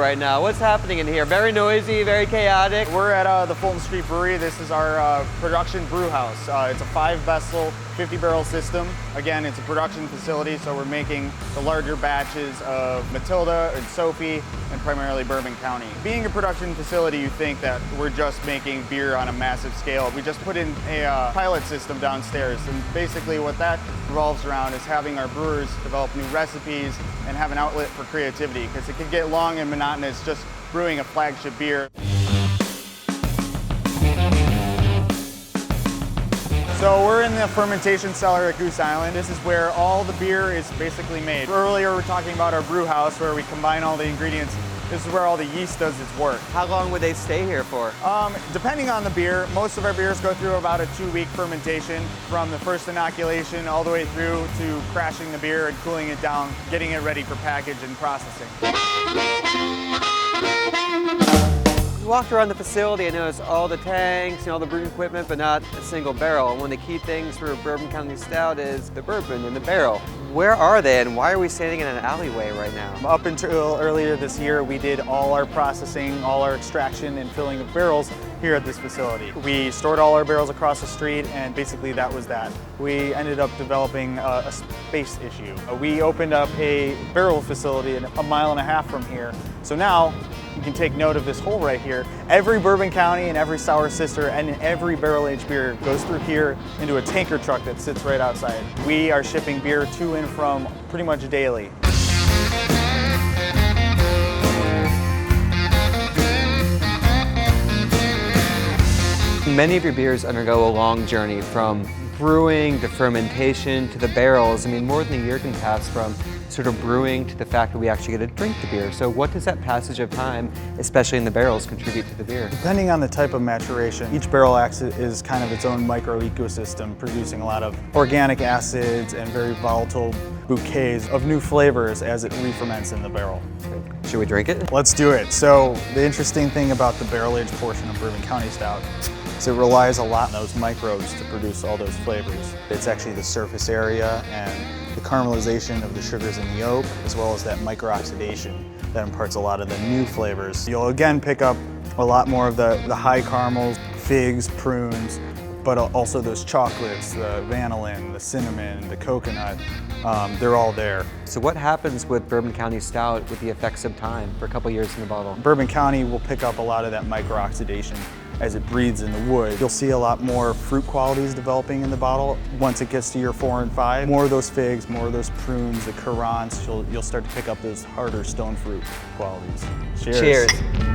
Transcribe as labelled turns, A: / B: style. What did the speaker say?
A: right now. What's happening in here? Very noisy, very chaotic.
B: We're at the Fulton Street Brewery. This is our production brew house. It's a 5-vessel, 50-barrel system. Again, it's a production facility, so we're making the larger batches of Matilda and Sophie and primarily Bourbon County. Being a production facility, you think that we're just making beer on a massive scale. We just put in a pilot system downstairs, and basically what that revolves around is having our brewers develop new recipes and have an outlet for creativity, because it can get long and monotonous just brewing a flagship beer. So we're in the fermentation cellar at Goose Island. This is where all the beer is basically made. Earlier we were talking about our brew house where we combine all the ingredients. This is where all the yeast does its work.
A: How long would they stay here for?
B: Depending on the beer, most of our beers go through about a 2-week fermentation, from the first inoculation all the way through to crashing the beer and cooling it down, getting it ready for package and processing.
A: We walked around the facility and noticed all the tanks and all the brewing equipment, but not a single barrel. And one of the key things for a Bourbon County Stout is the bourbon in the barrel. Where are they, and why are we standing in an alleyway right now?
B: Up until earlier this year, we did all our processing, all our extraction and filling of barrels here at this facility. We stored all our barrels across the street, and basically that was that. We ended up developing a space issue. We opened up a barrel facility 1.5 miles from here. So now you can take note of this hole right here. Every Bourbon County and every sour sister and every barrel-aged beer goes through here into a tanker truck that sits right outside. We are shipping beer to and from pretty much daily.
A: Many of your beers undergo a long journey from brewing to fermentation to the barrels. I mean, more than a year can pass from sort of brewing to the fact that we actually get to drink the beer. So what does that passage of time, especially in the barrels, contribute to the beer?
B: Depending on the type of maturation, each barrel acts as kind of its own micro ecosystem, producing a lot of organic acids and very volatile bouquets of new flavors as it re-ferments in the barrel.
A: Should we drink it?
B: Let's do it. So the interesting thing about the barrel-aged portion of Bourbon County Stout is it relies a lot on those microbes to produce all those flavors. It's actually the surface area and the caramelization of the sugars in the oak, as well as that microoxidation that imparts a lot of the new flavors. You'll again pick up a lot more of the high caramels, figs, prunes, but also those chocolates, the vanillin, the cinnamon, the coconut, they're all there.
A: So what happens with Bourbon County Stout with the effects of time for a couple years in the bottle?
B: Bourbon County will pick up a lot of that microoxidation as it breathes in the wood. You'll see a lot more fruit qualities developing in the bottle. Once it gets to year 4 and 5, more of those figs, more of those prunes, the currants, you'll start to pick up those harder stone fruit qualities. Cheers.
A: Cheers.